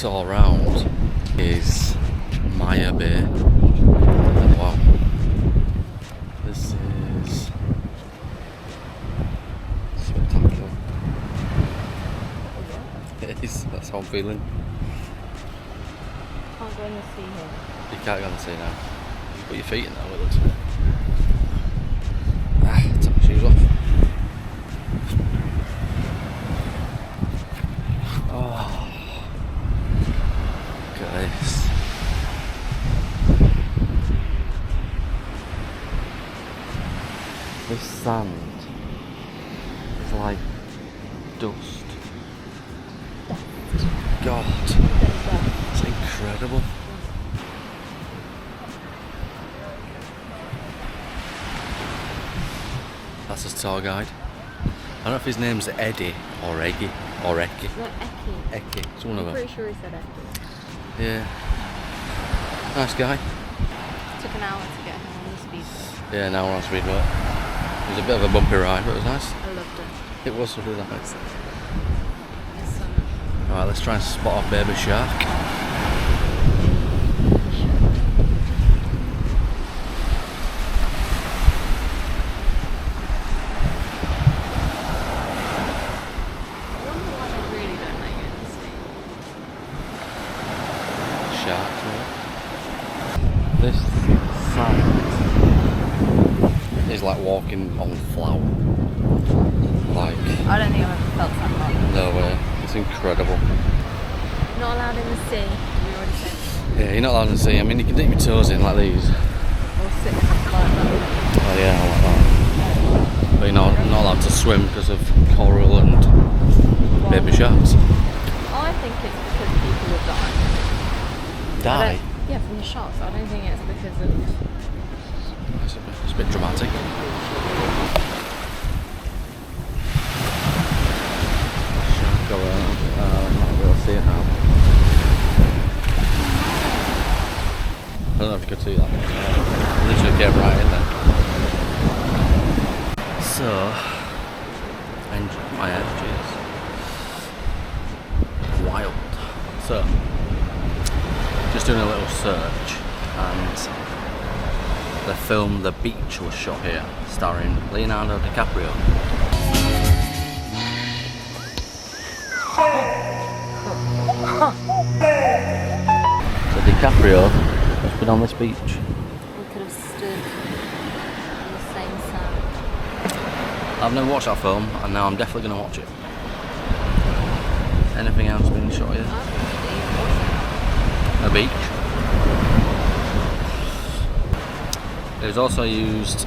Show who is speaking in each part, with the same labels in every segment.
Speaker 1: this all round is Maya Bay. Wow. This is spectacular. It is, that's how I'm feeling.
Speaker 2: Can't go in the sea here.
Speaker 1: You can't go in the sea now. You put your feet in there with us. Take my shoes off. Oh, look at this. This sand is like dust. God, it's incredible. That's his tour guide. I don't know if his name's Eddie or Eggy or Eki.
Speaker 2: No, Eki.
Speaker 1: Eki, it's one of them.
Speaker 2: I'm pretty sure he said Eki.
Speaker 1: Yeah. Nice guy.
Speaker 2: Took an hour to get him on the speedboat.
Speaker 1: Yeah, now we're on speedboat. It was a bit of a bumpy ride, but it was nice.
Speaker 2: I loved it.
Speaker 1: It was really nice.
Speaker 2: It's so much.
Speaker 1: Alright, let's try and spot a baby shark. This sand is like walking on flour. Like,
Speaker 2: I don't think I've ever felt that hot.
Speaker 1: no way. It's incredible.
Speaker 2: Not allowed in the sea, we already said.
Speaker 1: Yeah, you're not allowed to see. I mean, you can dip your toes in like these.
Speaker 2: Or sit like that.
Speaker 1: Oh yeah, I like that. But you're not allowed to swim because of coral and baby sharks.
Speaker 2: I think it's because people will die.
Speaker 1: Die?
Speaker 2: Yeah, from the sharks. I don't think it's because of...
Speaker 1: It's a bit dramatic. Shark go around. I'm not able to see it now. I don't know if you could see that. Literally came right in there. So, my energy is wild. So, just doing a little search, and the film The Beach was shot here, starring Leonardo DiCaprio. So DiCaprio has been on this beach.
Speaker 2: We could have stood on the same sand.
Speaker 1: I've never watched that film, and now I'm definitely going to watch it. Anything else being shot here? A beach. It was also used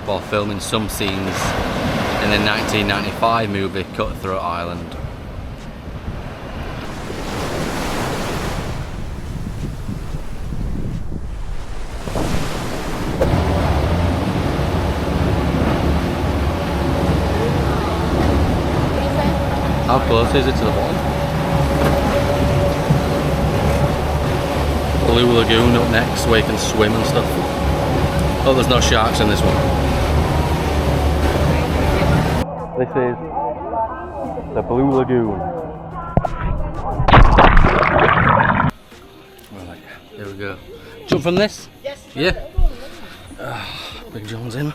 Speaker 1: for filming some scenes in the 1995 movie Cutthroat Island. How close is it to the bottom? Blue Lagoon up next where you can swim and stuff. Oh, there's no sharks in this one. This is the Blue Lagoon. Right, here we go. Jump from this? Yes. Yeah. Big John's in.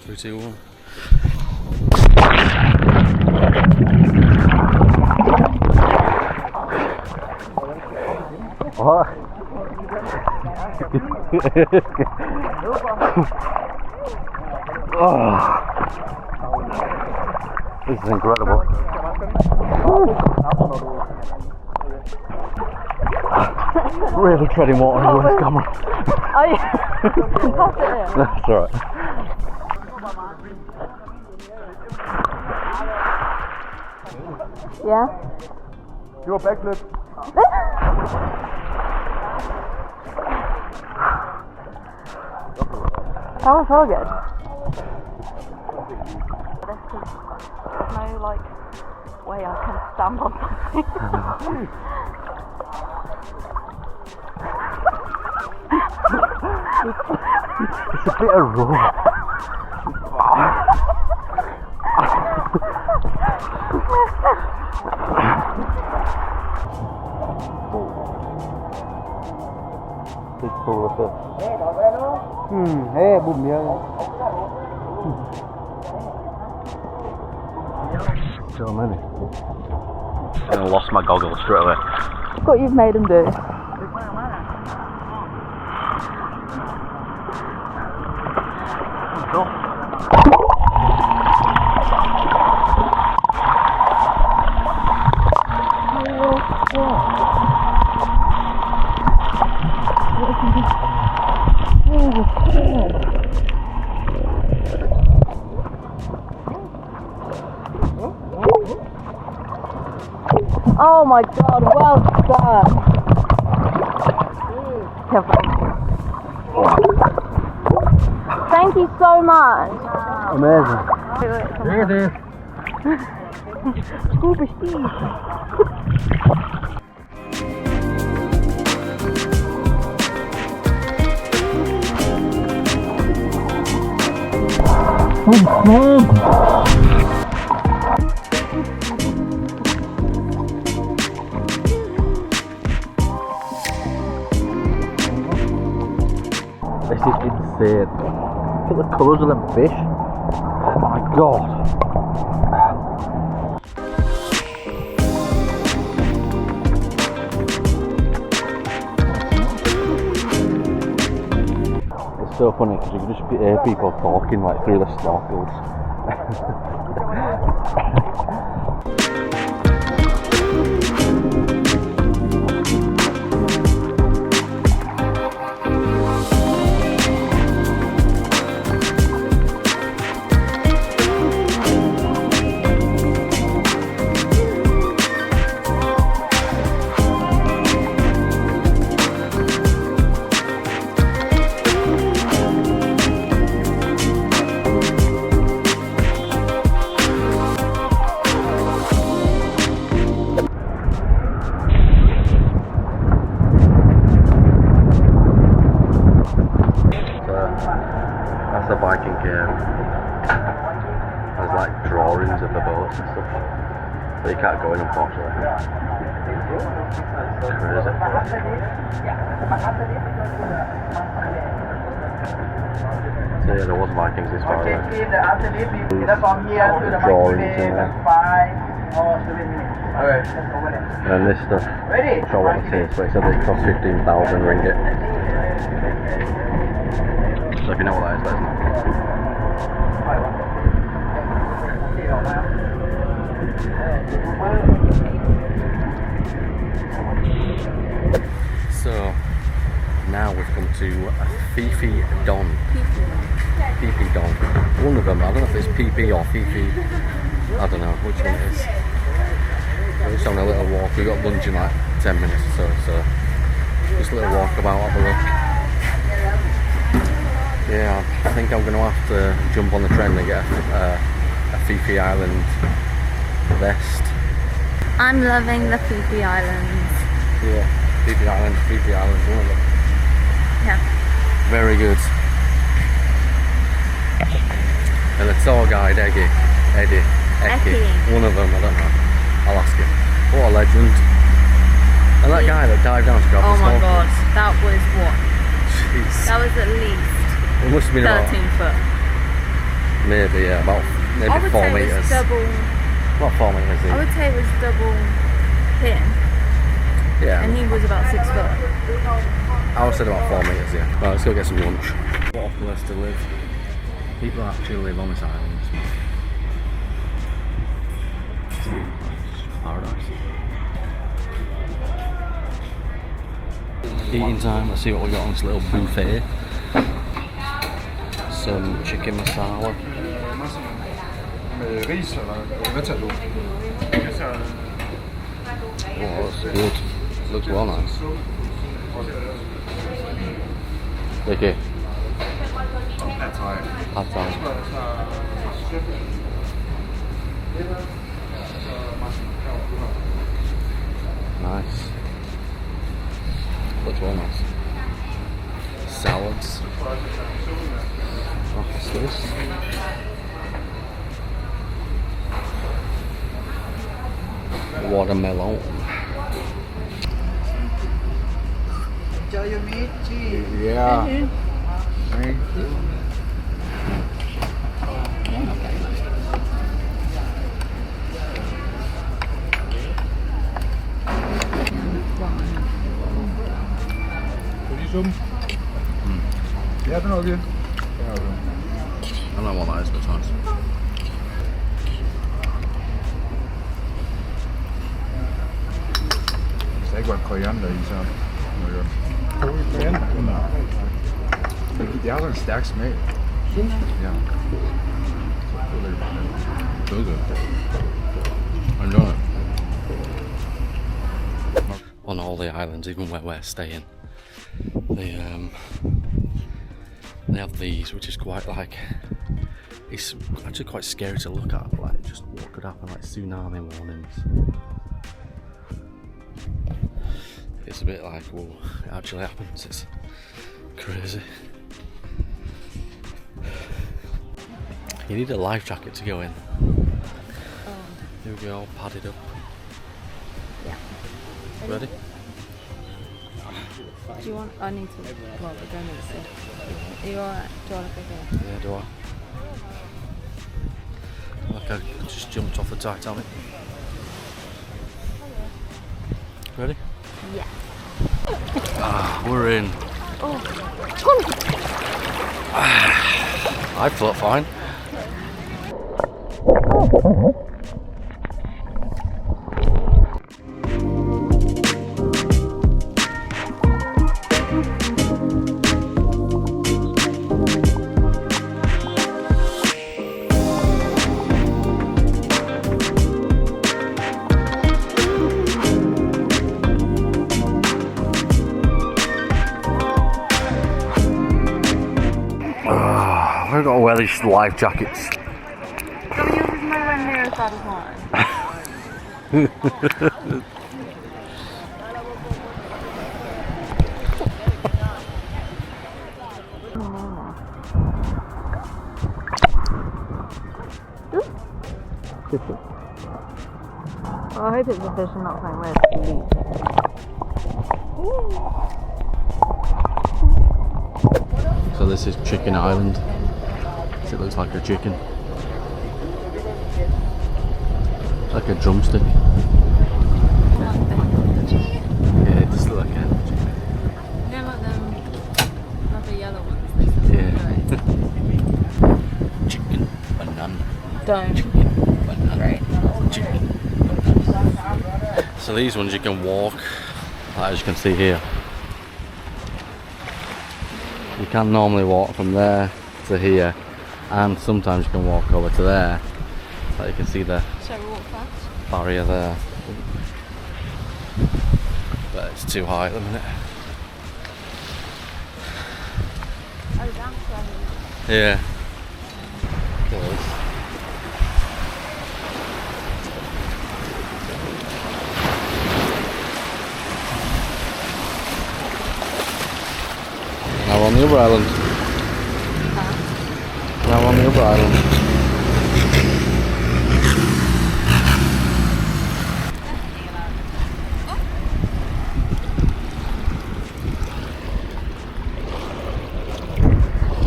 Speaker 1: 3, 2, 1. What? Oh, this is incredible. Really treading water on this camera.
Speaker 2: Oh yeah.
Speaker 1: That's alright.
Speaker 2: Yeah?
Speaker 3: Do a backflip.
Speaker 2: That was so good. There's no like way I can stand on something.
Speaker 1: It's a bit of raw.
Speaker 2: Oh
Speaker 1: big pool of fish.
Speaker 3: Hey, boom, yeah.
Speaker 1: So many. I lost my goggles straight away.
Speaker 2: Look what you've made him do. Oh my god, well done. Thank you so much.
Speaker 3: Amazing.
Speaker 2: Wait,
Speaker 3: Hey,
Speaker 2: Scuba Steve.
Speaker 1: This is insane. Look at the colours of them fish. Oh my god. It's so funny because you can just hear people talking like through the snorkels. That's a Viking cave. There's like drawings of the boats and stuff. But you can't go in, unfortunately. It's crazy. So yeah, there was Vikings this far away. Drawings in there. And then this stuff, I'm not sure what it is, but it said it cost 15,000 ringgit. So if you know what that is, let us know. So now we've come to Fifi Don. Fifi Don. One of them, I don't know if it's PP or Fifi. I don't know which one it is. We're just having a little walk. We got lunch in like 10 minutes or so just a little walk about, have a look. Yeah, I think I'm going to have to jump on the train and get a Fifi Island vest.
Speaker 2: I'm loving the Fifi Islands.
Speaker 1: Yeah, Fifi Island, one of them.
Speaker 2: Yeah.
Speaker 1: Very good. And the tour guide, Eddie, one of them, I don't know. I'll ask him. What a legend. And that guy that dived down to grab the
Speaker 2: my
Speaker 1: snorkel.
Speaker 2: god, that was what?
Speaker 1: Jeez.
Speaker 2: That was at least
Speaker 1: It must have been
Speaker 2: 13 foot.
Speaker 1: Maybe, yeah, about maybe
Speaker 2: I would
Speaker 1: 4
Speaker 2: say it
Speaker 1: metres.
Speaker 2: was double.
Speaker 1: Not 4 metres,
Speaker 2: I would say it was double him,
Speaker 1: yeah.
Speaker 2: and he was about 6 foot.
Speaker 1: I would say about 4 metres, yeah. Right, let's go get some lunch. What a place to live. People actually live on this island. It's paradise. Eating time, let's see what we got on this little buffet. Some chicken masala. Oh, that's good. Looks well nice. Okay. Pad Thai. Nice. Looks well nice. Salads. What's this? Watermelon.
Speaker 3: Yeah. Ja, den har du.
Speaker 1: I don't know what that is, but it's nice.
Speaker 3: Hvis der ikke var koriander i, så må jeg koriander. Det har sådan en stærk smag. Ja.
Speaker 1: So good. I enjoy it. On all the islands, even where we're staying, they have these, which is quite like, it's actually quite scary to look at, like just what could happen, like tsunami warnings. It's a bit like, well, it actually happens. It's crazy. You need a life jacket to go in. Here we go, all padded up.
Speaker 2: Yeah.
Speaker 1: Ready?
Speaker 2: Do you want? I need to. Well, we're going to see. Are you alright? Do you want to go here?
Speaker 1: Yeah, do I? Like I just jumped off the Titanic. Ready?
Speaker 2: Yeah.
Speaker 1: Ah, we're in.
Speaker 2: Oh,
Speaker 1: I float fine. We've got to wear these life jackets.
Speaker 2: yours is nowhere near as bad as mine. Well, I hope it's a fish and not something weird to eat.
Speaker 1: So this is Chicken Island. It looks like a chicken. Like a drumstick. Yeah, it does look like a chicken.
Speaker 2: Yeah, like them, like the yellow ones.
Speaker 1: Yeah. Chicken banana.
Speaker 2: Don't.
Speaker 1: Banana.
Speaker 2: Great.
Speaker 1: Chicken. So these ones you can walk, as you can see here. You can normally walk from there to here, and sometimes you can walk over to there. Like you can see the
Speaker 2: Shall we walk fast?
Speaker 1: barrier there. But it's too high at the minute.
Speaker 2: Oh, down to
Speaker 1: Yeah. It is. Now we're on the other island. Now we're on the other island.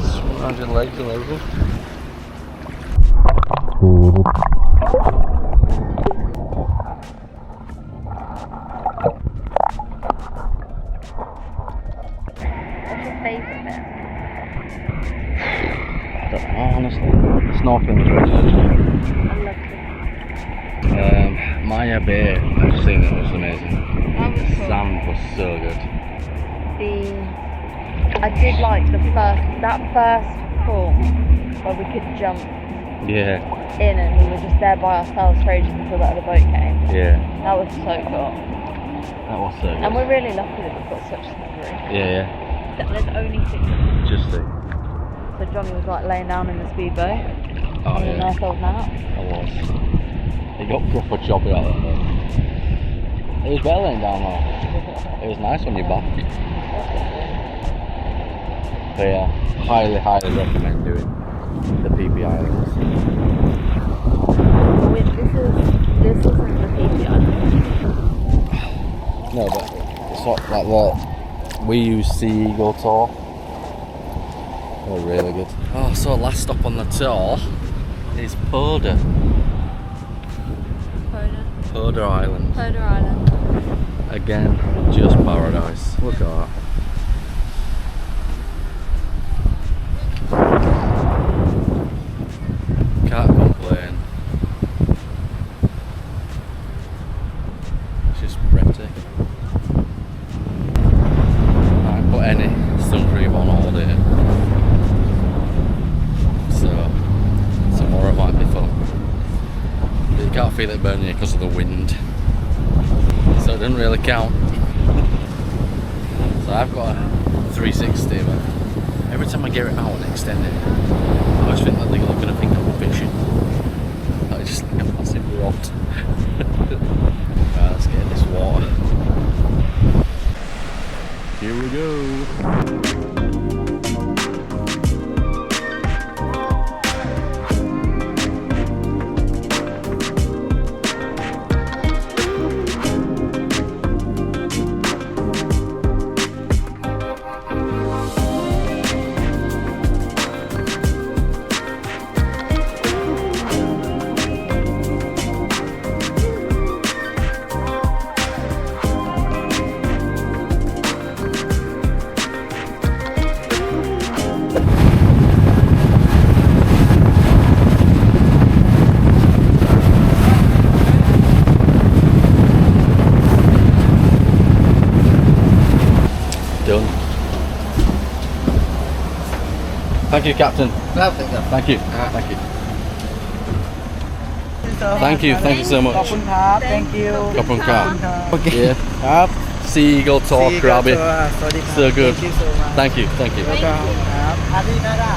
Speaker 1: Swim around your legs and everything.
Speaker 2: What's your favourite bit?
Speaker 1: I don't know, honestly. Snorkeling was really good.
Speaker 2: I love
Speaker 1: Maya Bay, I've seen it, was amazing.
Speaker 2: That was cool.
Speaker 1: Sand was so good.
Speaker 2: I did like that first pool where we could jump
Speaker 1: Yeah,
Speaker 2: in and we were just there by ourselves for ages until the other boat came.
Speaker 1: yeah,
Speaker 2: That was so cool.
Speaker 1: that was so good.
Speaker 2: And we're really lucky that we've got such scenery.
Speaker 1: Yeah,
Speaker 2: There's only 6 of them.
Speaker 1: just see.
Speaker 2: So Johnny was like laying down in the speedboat.
Speaker 1: Oh
Speaker 2: having a
Speaker 1: yeah,
Speaker 2: nice old nap.
Speaker 1: I was. He got proper choppy out of it. It was well laying down though. It was nice on your back. But yeah, highly recommend doing the PP Islands.
Speaker 2: This isn't the PP Island.
Speaker 1: No, but it's not like what We use Sea Eagle tour. They're really good. Oh, so last stop on the tour is Poda. Poda Island.
Speaker 2: Poda Island.
Speaker 1: Again, just paradise. Look at that. Can't complain. It's just breathtaking. I haven't put any sun cream on all day. So tomorrow might be fun. But you can't feel it burning you because of the wind. So it doesn't really count. So I've got a 360, but every time I get it out and extend it, I always think that they're going to think I'm fishing. That is just like a massive rod. Right, let's get in this water. Here we go. Done. Thank you, Captain. Thank you. Thank you. Thank you so much.
Speaker 4: ขอบคุณครับ thank you
Speaker 1: ขอบคุณครับ
Speaker 4: โอเค
Speaker 1: Yeah.
Speaker 4: ครับ
Speaker 1: Sea Eagle Talk,
Speaker 4: See you
Speaker 1: Krabi.
Speaker 4: guys. สวัสดีครับ
Speaker 1: So good.
Speaker 4: thank you so much
Speaker 1: Thank you.
Speaker 4: แล้วก็ครับอาทิตย์หน้า